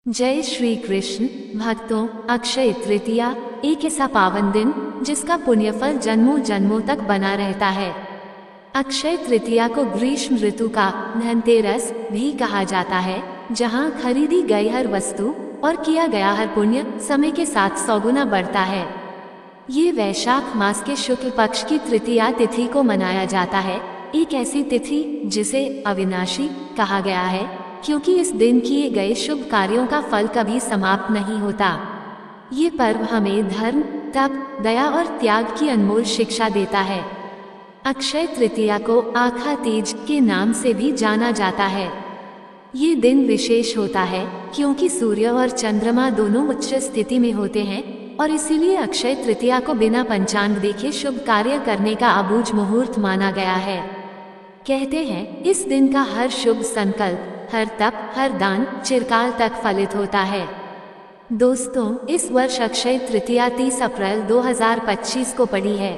जय श्री कृष्ण भक्तों, अक्षय तृतीया एक ऐसा पावन दिन जिसका पुण्यफल जन्मों जन्मों तक बना रहता है। अक्षय तृतीया को ग्रीष्म ऋतु का धनतेरस भी कहा जाता है, जहां खरीदी गई हर वस्तु और किया गया हर पुण्य समय के साथ 100 गुना बढ़ता है। ये वैशाख मास के शुक्ल पक्ष की तृतीया तिथि को मनाया जाता है। एक ऐसी तिथि जिसे अविनाशी कहा गया है, क्योंकि इस दिन किए गए शुभ कार्यों का फल कभी समाप्त नहीं होता। ये पर्व हमें धर्म, तप, दया और त्याग की अनमोल शिक्षा देता है। अक्षय तृतीया को आखा तीज के नाम से भी जाना जाता है। ये दिन विशेष होता है क्योंकि सूर्य और चंद्रमा दोनों उच्च स्थिति में होते हैं और इसीलिए अक्षय तृतीया को बिना पंचांग देखे शुभ कार्य करने का अबूझ मुहूर्त माना गया है। कहते हैं इस दिन का हर शुभ संकल्प, हर तप, हर दान चिरकाल तक फलित होता है। दोस्तों, इस वर्ष अक्षय तृतीया 30 अप्रैल 2025 को पड़ी है।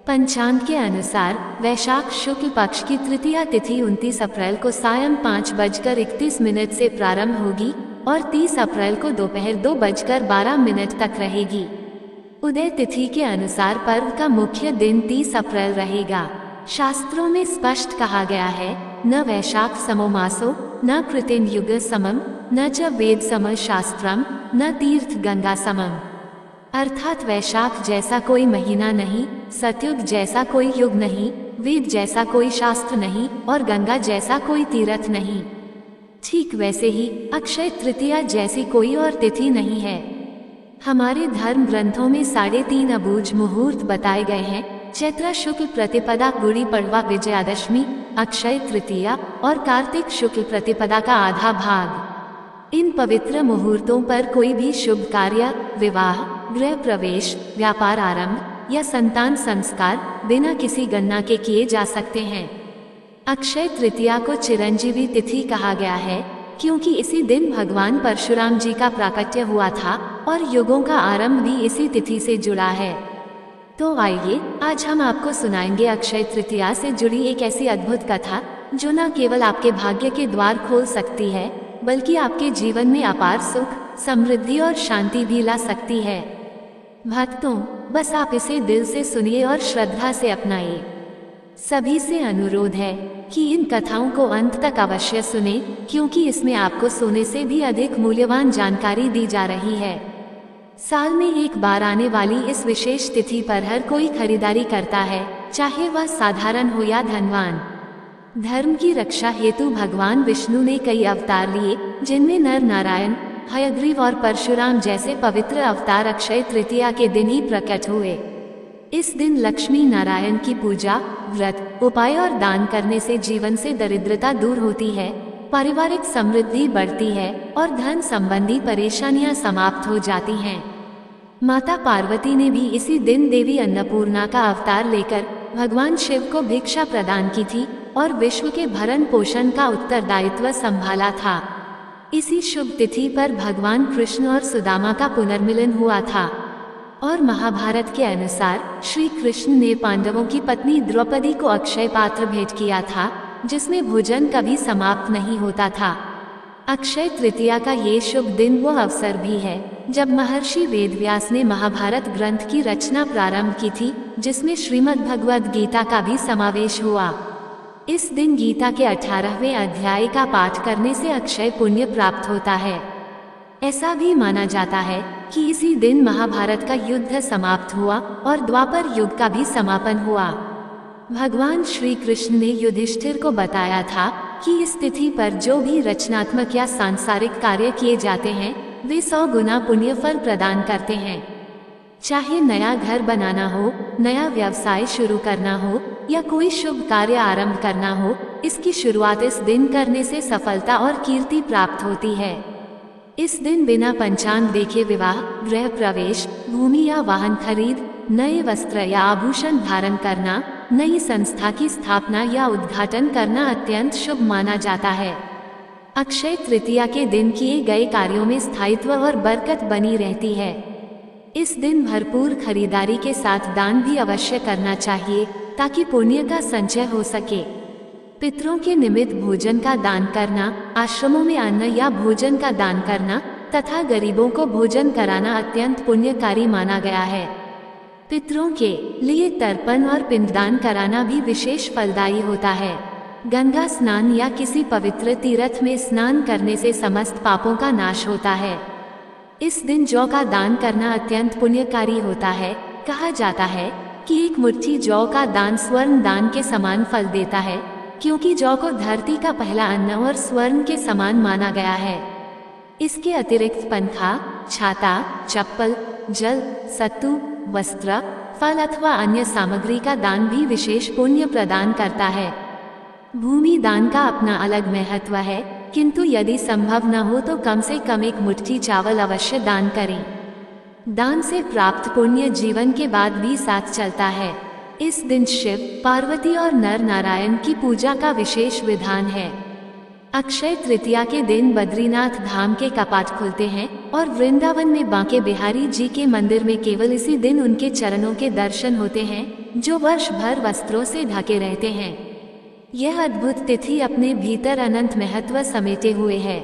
पंचांग के अनुसार वैशाख शुक्ल पक्ष की तृतीया तिथि 29 अप्रैल को सायं 5:31 से प्रारंभ होगी और 30 अप्रैल को दोपहर 2:12 तक रहेगी। उदय तिथि के अनुसार पर्व का मुख्य दिन 30 अप्रैल रहेगा। शास्त्रों में स्पष्ट कहा गया है, न वैशाख समो मासो, न कृतिन युग समम, न च वेद सम शास्त्रम, न तीर्थ गंगा समम। अर्थात वैशाख जैसा कोई महीना नहीं, सतयुग जैसा कोई युग नहीं, वेद जैसा कोई शास्त्र नहीं और गंगा जैसा कोई तीर्थ नहीं। ठीक वैसे ही अक्षय तृतीया जैसी कोई और तिथि नहीं है। हमारे धर्म ग्रंथों में 3.5 अबूझ मुहूर्त बताए गए हैं। चैत्र शुक्ल प्रतिपदा गुड़ी पड़वा विजयादशमी, अक्षय तृतीया और कार्तिक शुक्ल प्रतिपदा का आधा भाग। इन पवित्र मुहूर्तों पर कोई भी शुभ कार्य, विवाह, गृह प्रवेश, व्यापार आरंभ या संतान संस्कार बिना किसी गणना के किए जा सकते हैं। अक्षय तृतीया को चिरंजीवी तिथि कहा गया है क्योंकि इसी दिन भगवान परशुराम जी का प्राकट्य हुआ था और युगों का आरंभ भी इसी तिथि से जुड़ा है। तो आइए आज हम आपको सुनाएंगे अक्षय तृतीया से जुड़ी एक ऐसी अद्भुत कथा जो न केवल आपके भाग्य के द्वार खोल सकती है, बल्कि आपके जीवन में अपार सुख, समृद्धि और शांति भी ला सकती है। भक्तों, बस आप इसे दिल से सुनिए और श्रद्धा से अपनाइए। सभी से अनुरोध है कि इन कथाओं को अंत तक अवश्य सुने, क्योंकि इसमें आपको सोने से भी अधिक मूल्यवान जानकारी दी जा रही है। साल में एक बार आने वाली इस विशेष तिथि पर हर कोई खरीदारी करता है, चाहे वह साधारण हो या धनवान। धर्म की रक्षा हेतु भगवान विष्णु ने कई अवतार लिए, जिनमें नर नारायण, हयग्रीव और परशुराम जैसे पवित्र अवतार अक्षय तृतीया के दिन ही प्रकट हुए। इस दिन लक्ष्मी नारायण की पूजा, व्रत, उपाय और दान करने से जीवन से दरिद्रता दूर होती है, पारिवारिक समृद्धि बढ़ती है और धन संबंधी परेशानियां समाप्त हो जाती हैं। माता पार्वती ने भी इसी दिन देवी अन्नपूर्णा का अवतार लेकर भगवान शिव को भिक्षा प्रदान की थी और विश्व के भरण पोषण का उत्तरदायित्व संभाला था। इसी शुभ तिथि पर भगवान कृष्ण और सुदामा का पुनर्मिलन हुआ था और महाभारत के अनुसार श्री कृष्ण ने पांडवों की पत्नी द्रौपदी को अक्षय पात्र भेंट किया था, जिसमें भोजन कभी समाप्त नहीं होता था। अक्षय तृतीया का ये शुभ दिन वो अवसर भी है जब महर्षि वेदव्यास ने महाभारत ग्रंथ की रचना प्रारंभ की थी, जिसमें श्रीमद् भगवद गीता का भी समावेश हुआ। इस दिन गीता के 18वें अध्याय का पाठ करने से अक्षय पुण्य प्राप्त होता है। ऐसा भी माना जाता है कि इसी दिन महाभारत का युद्ध समाप्त हुआ और द्वापर युग का भी समापन हुआ। भगवान श्री कृष्ण ने युधिष्ठिर को बताया था कि इस तिथि पर जो भी रचनात्मक या सांसारिक कार्य किए जाते हैं, वे 100 गुना पुण्य फल प्रदान करते हैं। चाहे नया घर बनाना हो, नया व्यवसाय शुरू करना हो या कोई शुभ कार्य आरंभ करना हो, इसकी शुरुआत इस दिन करने से सफलता और कीर्ति प्राप्त होती है। इस दिन बिना पंचांग देखे विवाह, गृह प्रवेश, भूमि या वाहन खरीद, नए वस्त्र या आभूषण धारण करना, नई संस्था की स्थापना या उद्घाटन करना अत्यंत शुभ माना जाता है। अक्षय तृतीया के दिन किए गए कार्यों में स्थायित्व और बरकत बनी रहती है। इस दिन भरपूर खरीदारी के साथ दान भी अवश्य करना चाहिए ताकि पुण्य का संचय हो सके। पितरों के निमित्त भोजन का दान करना, आश्रमों में अन्न या भोजन का दान करना तथा गरीबों को भोजन कराना अत्यंत पुण्यकारी माना गया है। पितरों के लिए तर्पण और पिंडदान कराना भी विशेष फलदायी होता है। गंगा स्नान या किसी पवित्र तीर्थ में स्नान करने से समस्त पापों का नाश होता है। इस दिन जौ का दान करना अत्यंत पुण्यकारी होता है। कहा जाता है कि एक मुट्ठी जौ का दान स्वर्ण दान के समान फल देता है, क्योंकि जौ को धरती का पहला अन्न और स्वर्ण के समान माना गया है। इसके अतिरिक्त पंखा, छाता, चप्पल, जल, सत्तू, वस्त्र, फल अथवा अन्य सामग्री का दान भी विशेष पुण्य प्रदान करता है। भूमि दान का अपना अलग महत्व है, किंतु यदि संभव न हो तो कम से कम एक मुट्ठी चावल अवश्य दान करें। दान से प्राप्त पुण्य जीवन के बाद भी साथ चलता है। इस दिन शिव, पार्वती और नर नारायण की पूजा का विशेष विधान है। अक्षय तृतीया के दिन बद्रीनाथ धाम के कपाट खुलते हैं और वृंदावन में बांके बिहारी जी के मंदिर में केवल इसी दिन उनके चरणों के दर्शन होते हैं, जो वर्ष भर वस्त्रों से ढके रहते हैं। यह अद्भुत तिथि अपने भीतर अनंत महत्व समेटे हुए है।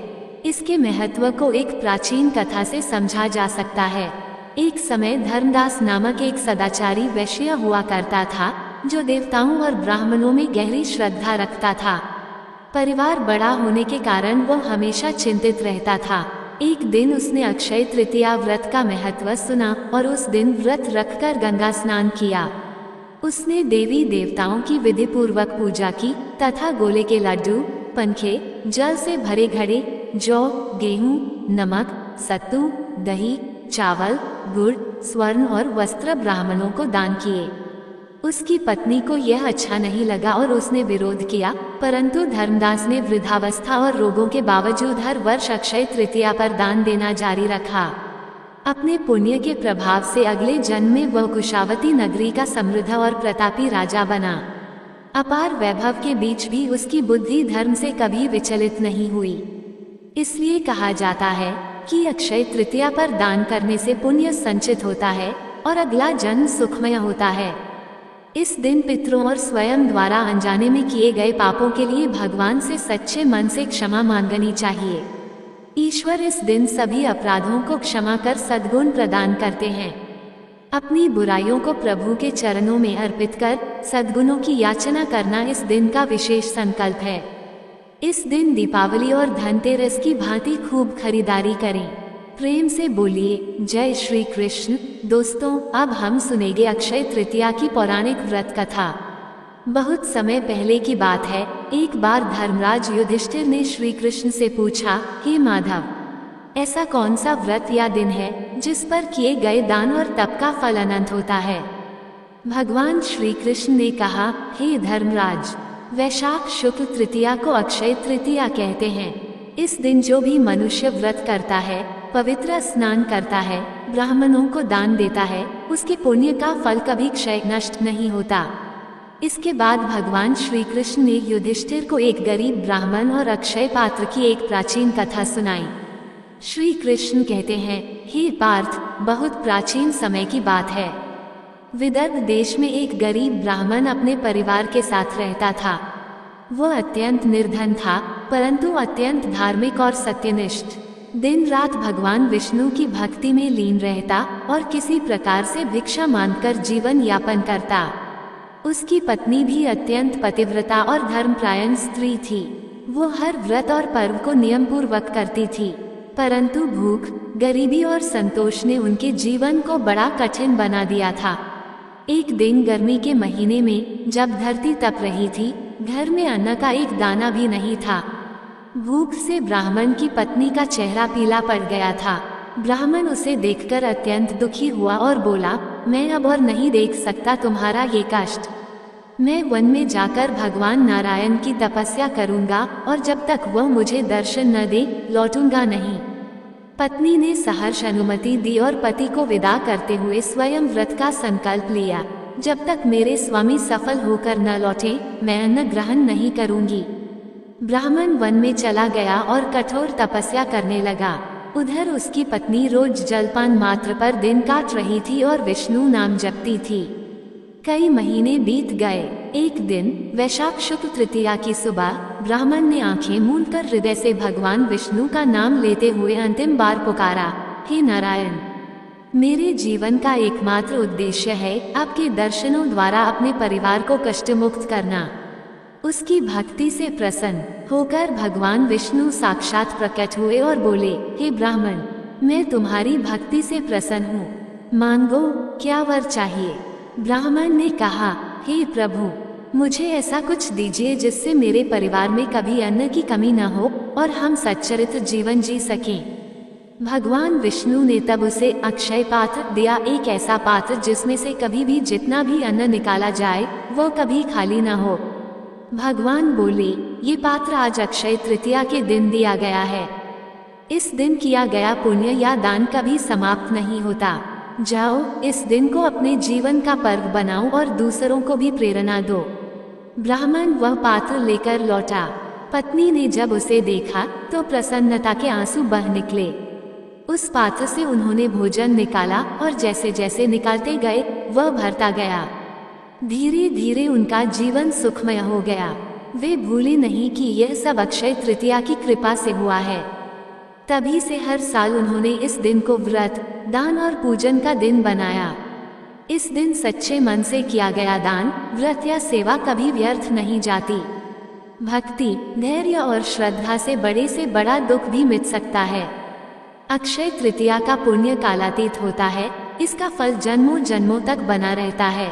इसके महत्व को एक प्राचीन कथा से समझा जा सकता है। एक समय धर्मदास नामक एक सदाचारी वैश्य हुआ करता था, जो देवताओं और ब्राह्मणों में गहरी श्रद्धा रखता था। परिवार बड़ा होने के कारण वो हमेशा चिंतित रहता था। एक दिन उसने अक्षय तृतीया व्रत का महत्व सुना और उस दिन व्रत रखकर गंगा स्नान किया। उसने देवी देवताओं की विधि पूर्वक पूजा की तथा गोले के लड्डू, पंखे, जल से भरे घड़े, जौ, गेहूं, नमक, सत्तू, दही, चावल, गुड़, स्वर्ण और वस्त्र ब्राह्मणों को दान किए। उसकी पत्नी को यह अच्छा नहीं लगा और उसने विरोध किया, परंतु धर्मदास ने वृद्धावस्था और रोगों के बावजूद हर वर्ष अक्षय तृतीया पर दान देना जारी रखा। अपने पुण्य के प्रभाव से अगले जन्म में वह कुशावती नगरी का समृद्ध और प्रतापी राजा बना। अपार वैभव के बीच भी उसकी बुद्धि धर्म से कभी विचलित नहीं हुई। इसलिए कहा जाता है कि अक्षय तृतीया पर दान करने से पुण्य संचित होता है और अगला जन्म सुखमय होता है। इस दिन पितरों और स्वयं द्वारा अनजाने में किए गए पापों के लिए भगवान से सच्चे मन से क्षमा मांगनी चाहिए। ईश्वर इस दिन सभी अपराधों को क्षमा कर सद्गुण प्रदान करते हैं। अपनी बुराइयों को प्रभु के चरणों में अर्पित कर सद्गुणों की याचना करना इस दिन का विशेष संकल्प है। इस दिन दीपावली और धनतेरस की भांति खूब खरीदारी करें। प्रेम से बोलिए जय श्री कृष्ण। दोस्तों, अब हम सुनेंगे अक्षय तृतीया की पौराणिक व्रत कथा। बहुत समय पहले की बात है। एक बार धर्मराज युधिष्ठिर ने श्री कृष्ण से पूछा, हे माधव, ऐसा कौन सा व्रत या दिन है जिस पर किए गए दान और तप का फल अनंत होता है? भगवान श्री कृष्ण ने कहा, हे धर्मराज, वैशाख शुक्ल तृतीया को अक्षय तृतीया कहते हैं। इस दिन जो भी मनुष्य व्रत करता है, पवित्र स्नान करता है, ब्राह्मणों को दान देता है, उसके पुण्य का फल कभी क्षय नष्ट नहीं होता। इसके बाद भगवान श्री कृष्ण ने युधिष्ठिर को एक गरीब ब्राह्मण और अक्षय पात्र की एक प्राचीन कथा सुनाई। श्री कृष्ण कहते हैं, हे पार्थ, बहुत प्राचीन समय की बात है। विदर्भ देश में एक गरीब ब्राह्मण अपने परिवार के साथ रहता था। वह अत्यंत निर्धन था, परंतु अत्यंत धार्मिक और सत्यनिष्ठ। दिन रात भगवान विष्णु की भक्ति में लीन रहता और किसी प्रकार से भिक्षा मांगकर जीवन यापन करता। उसकी पत्नी भी अत्यंत पतिव्रता और धर्मपरायण स्त्री थी। वो हर व्रत और पर्व को नियम पूर्वक करती थी, परंतु भूख, गरीबी और संतोष ने उनके जीवन को बड़ा कठिन बना दिया था। एक दिन गर्मी के महीने में जब धरती तप रही थी, घर में अन्न का एक दाना भी नहीं था। भूख से ब्राह्मण की पत्नी का चेहरा पीला पड़ गया था। ब्राह्मण उसे देखकर अत्यंत दुखी हुआ और बोला, मैं अब और नहीं देख सकता तुम्हारा ये कष्ट। मैं वन में जाकर भगवान नारायण की तपस्या करूंगा और जब तक वह मुझे दर्शन न दे लौटूंगा नहीं। पत्नी ने सहर्ष अनुमति दी और पति को विदा करते हुए स्वयं व्रत का संकल्प लिया। जब तक मेरे स्वामी सफल होकर न लौटे, मैं अन्न ग्रहण नहीं करूंगी। ब्राह्मण वन में चला गया और कठोर तपस्या करने लगा। उधर उसकी पत्नी रोज जलपान मात्र पर दिन काट रही थी और विष्णु नाम जपती थी। कई महीने बीत गए। एक दिन वैशाख शुक्ल तृतीया की सुबह ब्राह्मण ने आंखें मूंदकर हृदय से भगवान विष्णु का नाम लेते हुए अंतिम बार पुकारा, हे नारायण, मेरे जीवन का एकमात्र उद्देश्य है आपके दर्शनों द्वारा अपने परिवार को कष्ट मुक्त करना। उसकी भक्ति से प्रसन्न होकर भगवान विष्णु साक्षात प्रकट हुए और बोले, हे ब्राह्मण, मैं तुम्हारी भक्ति से प्रसन्न हूँ, मांगो क्या वर चाहिए। ब्राह्मण ने कहा, हे प्रभु, मुझे ऐसा कुछ दीजिए जिससे मेरे परिवार में कभी अन्न की कमी न हो और हम सच्चरित्र जीवन जी सकें। भगवान विष्णु ने तब उसे अक्षय पात्र दिया, एक ऐसा पात्र जिसमें से कभी भी जितना भी अन्न निकाला जाए वो कभी खाली न हो। भगवान बोले, ये पात्र आज अक्षय तृतीया के दिन दिया गया है। इस दिन किया गया पुण्य या दान कभी समाप्त नहीं होता। जाओ, इस दिन को अपने जीवन का पर्व बनाओ और दूसरों को भी प्रेरणा दो। ब्राह्मण वह पात्र लेकर लौटा। पत्नी ने जब उसे देखा तो प्रसन्नता के आंसू बह निकले। उस पात्र से उन्होंने भोजन निकाला और जैसे जैसे निकालते गए वह भरता गया। धीरे धीरे उनका जीवन सुखमय हो गया। वे भूले नहीं कि यह सब अक्षय तृतीया की कृपा से हुआ है। तभी से हर साल उन्होंने इस दिन को व्रत, दान और पूजन का दिन बनाया। इस दिन सच्चे मन से किया गया दान, व्रत या सेवा कभी व्यर्थ नहीं जाती। भक्ति, धैर्य और श्रद्धा से बड़ा दुख भी मिट सकता है। अक्षय तृतीया का पुण्य कालातीत होता है, इसका फल जन्मों जन्मों तक बना रहता है।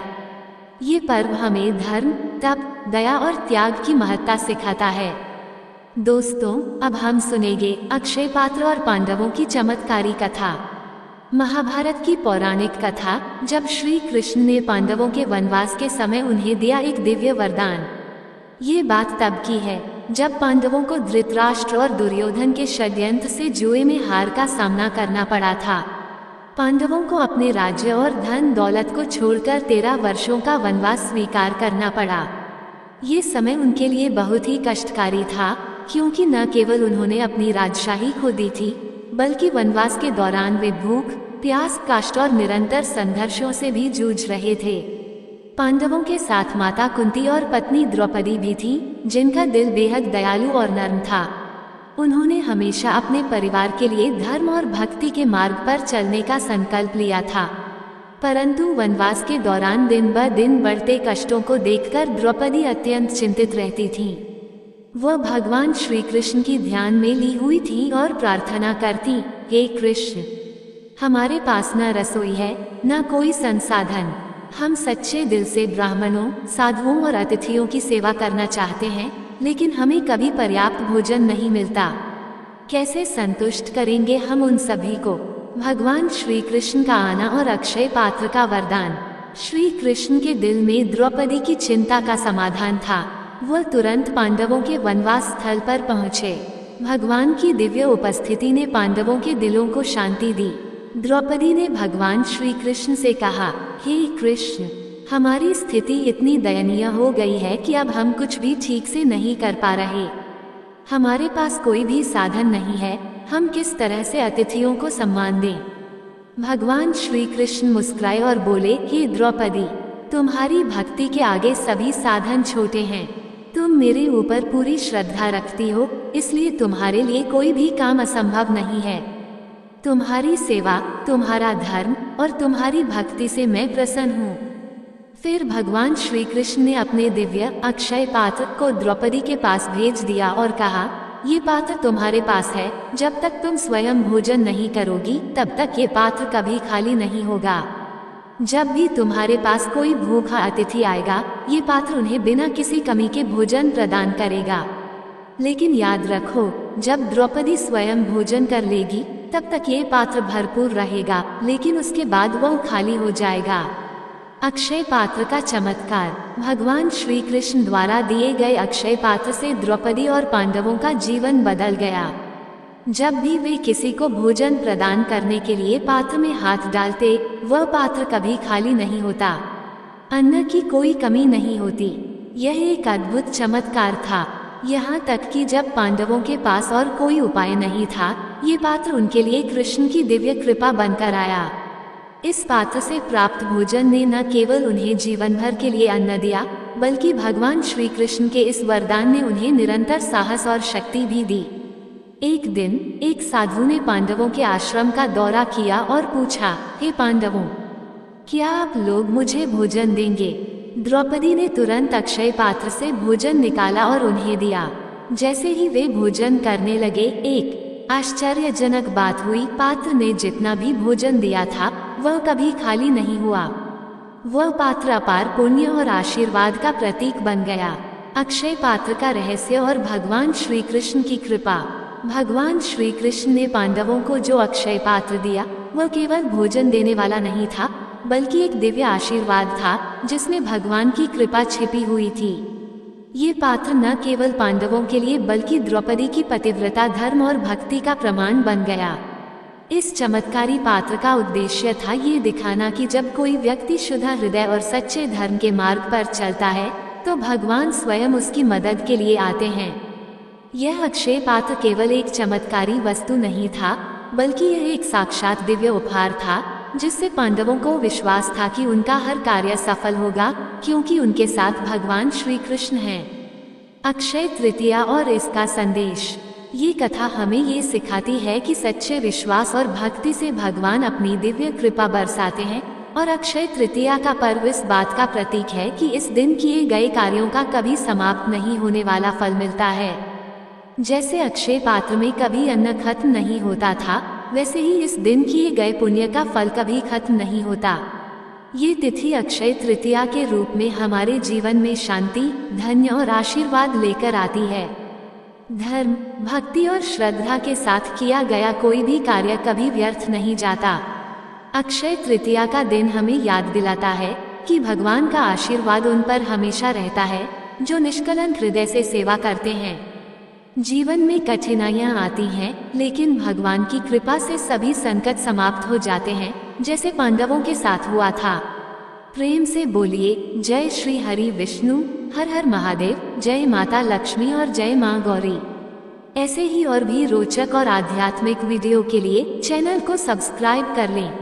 ये पर्व हमें धर्म, तप, दया और त्याग की महत्ता सिखाता है। दोस्तों, अब हम सुनेंगे अक्षय पात्र और पांडवों की चमत्कारी कथा। महाभारत की पौराणिक कथा, जब श्री कृष्ण ने पांडवों के वनवास के समय उन्हें दिया एक दिव्य वरदान। ये बात तब की है जब पांडवों को धृतराष्ट्र और दुर्योधन के षड्यंत्र से जुए में हार का सामना करना पड़ा था। पांडवों को अपने राज्य और धन दौलत को छोड़कर 13 वर्षों का वनवास स्वीकार करना पड़ा। ये समय उनके लिए बहुत ही कष्टकारी था, क्योंकि न केवल उन्होंने अपनी राजशाही खो दी थी, बल्कि वनवास के दौरान वे भूख, प्यास, कष्ट और निरंतर संघर्षों से भी जूझ रहे थे। पांडवों के साथ माता कुंती और पत्नी द्रौपदी भी थी, जिनका दिल बेहद दयालु और नर्म था। उन्होंने हमेशा अपने परिवार के लिए धर्म और भक्ति के मार्ग पर चलने का संकल्प लिया था। परंतु वनवास के दौरान दिन ब दिन बढ़ते कष्टों को देखकर द्रौपदी अत्यंत चिंतित रहती थीं। वह भगवान श्री कृष्ण की ध्यान में ली हुई थी और प्रार्थना करती, हे कृष्ण, हमारे पास न रसोई है, न कोई संसाधन। हम सच्चे दिल से ब्राह्मणों, साधुओं और अतिथियों की सेवा करना चाहते हैं, लेकिन हमें कभी पर्याप्त भोजन नहीं मिलता। कैसे संतुष्ट करेंगे हम उन सभी को। भगवान श्री कृष्ण का आना और अक्षय पात्र का वरदान। श्री कृष्ण के दिल में द्रौपदी की चिंता का समाधान था। वह तुरंत पांडवों के वनवास स्थल पर पहुँचे। भगवान की दिव्य उपस्थिति ने पांडवों के दिलों को शांति दी। द्रौपदी ने भगवान श्री कृष्ण से कहा, हे कृष्ण, हमारी स्थिति इतनी दयनीय हो गई है कि अब हम कुछ भी ठीक से नहीं कर पा रहे। हमारे पास कोई भी साधन नहीं है, हम किस तरह से अतिथियों को सम्मान दें। भगवान श्री कृष्ण मुस्कुराए और बोले, हे द्रौपदी, तुम्हारी भक्ति के आगे सभी साधन छोटे हैं। तुम मेरे ऊपर पूरी श्रद्धा रखती हो, इसलिए तुम्हारे लिए कोई भी काम असंभव नहीं है। तुम्हारी सेवा, तुम्हारा धर्म और तुम्हारी भक्ति से मैं प्रसन्न हूँ। फिर भगवान श्री कृष्ण ने अपने दिव्य अक्षय पात्र को द्रौपदी के पास भेज दिया और कहा, ये पात्र तुम्हारे पास है। जब तक तुम स्वयं भोजन नहीं करोगी, तब तक ये पात्र कभी खाली नहीं होगा। जब भी तुम्हारे पास कोई भूखा अतिथि आएगा, ये पात्र उन्हें बिना किसी कमी के भोजन प्रदान करेगा। लेकिन याद रखो, जब द्रौपदी स्वयं भोजन कर लेगी, तब तक ये पात्र भरपूर रहेगा, लेकिन उसके बाद वह खाली हो जाएगा। अक्षय पात्र का चमत्कार। भगवान श्री कृष्ण द्वारा दिए गए अक्षय पात्र से द्रौपदी और पांडवों का जीवन बदल गया। जब भी वे किसी को भोजन प्रदान करने के लिए पात्र में हाथ डालते, वह पात्र कभी खाली नहीं होता। अन्न की कोई कमी नहीं होती। यह एक अद्भुत चमत्कार था। यहाँ तक कि जब पांडवों के पास और कोई उपाय नहीं था, ये पात्र उनके लिए कृष्ण की दिव्य कृपा बनकर आया। इस पात्र से प्राप्त भोजन ने न केवल उन्हें जीवन भर के लिए अन्न दिया, बल्कि भगवान श्री कृष्ण के इस वरदान ने उन्हें निरंतर साहस और शक्ति भी दी। एक दिन एक साधु ने पांडवों के आश्रम का दौरा किया और पूछा, हे पांडवों, क्या आप लोग मुझे भोजन देंगे? द्रौपदी ने तुरंत अक्षय पात्र से भोजन निकाला और उन्हें दिया। जैसे ही वे भोजन करने लगे, एक आश्चर्यजनक बात हुई। पात्र ने जितना भी भोजन दिया था वह कभी खाली नहीं हुआ। वह पात्र अपार पुण्य और आशीर्वाद का प्रतीक बन गया। अक्षय पात्र का रहस्य और भगवान श्री कृष्ण की कृपा। भगवान श्री कृष्ण ने पांडवों को जो अक्षय पात्र दिया वह केवल भोजन देने वाला नहीं था, बल्कि एक दिव्य आशीर्वाद था जिसमें भगवान की कृपा छिपी हुई थी। ये पात्र न केवल पांडवों के लिए बल्कि द्रौपदी की पतिव्रता, धर्म और भक्ति का प्रमाण बन गया। इस चमत्कारी पात्र का उद्देश्य था ये दिखाना कि जब कोई व्यक्ति शुद्ध हृदय और सच्चे धर्म के मार्ग पर चलता है तो भगवान स्वयं उसकी मदद के लिए आते हैं। यह अक्षय पात्र केवल एक चमत्कारी वस्तु नहीं था, बल्कि यह एक साक्षात दिव्य उपहार था, जिससे पांडवों को विश्वास था कि उनका हर कार्य सफल होगा, क्योंकि उनके साथ भगवान श्री कृष्ण हैं। अक्षय तृतीया और इसका संदेश। ये कथा हमें ये सिखाती है कि सच्चे विश्वास और भक्ति से भगवान अपनी दिव्य कृपा बरसाते हैं, और अक्षय तृतीया का पर्व इस बात का प्रतीक है कि इस दिन किए गए कार्यों का कभी समाप्त नहीं होने वाला फल मिलता है। जैसे अक्षय पात्र में कभी अन्न खत्म नहीं होता था, वैसे ही इस दिन किए गए पुण्य का फल कभी खत्म नहीं होता। ये तिथि अक्षय तृतीया के रूप में हमारे जीवन में शांति, धन्य और आशीर्वाद लेकर आती है। धर्म, भक्ति और श्रद्धा के साथ किया गया कोई भी कार्य कभी व्यर्थ नहीं जाता। अक्षय तृतीया का दिन हमें याद दिलाता है कि भगवान का आशीर्वाद उन पर हमेशा रहता है जो निष्कलंक हृदय से सेवा करते हैं। जीवन में कठिनाइयां आती हैं, लेकिन भगवान की कृपा से सभी संकट समाप्त हो जाते हैं, जैसे पांडवों के साथ हुआ था। प्रेम से बोलिए जय श्री हरि विष्णु, हर हर महादेव, जय माता लक्ष्मी और जय माँ गौरी। ऐसे ही और भी रोचक और आध्यात्मिक वीडियो के लिए चैनल को सब्सक्राइब कर लें।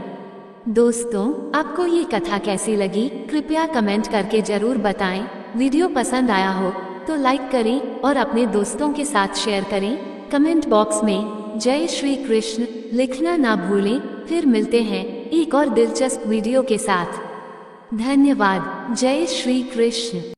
दोस्तों, आपको ये कथा कैसी लगी कृपया कमेंट करके जरूर बताएं। वीडियो पसंद आया हो तो लाइक करें और अपने दोस्तों के साथ शेयर करें। कमेंट बॉक्स में जय श्री कृष्ण लिखना ना भूलें। फिर मिलते हैं एक और दिलचस्प वीडियो के साथ। धन्यवाद। जय श्री कृष्ण।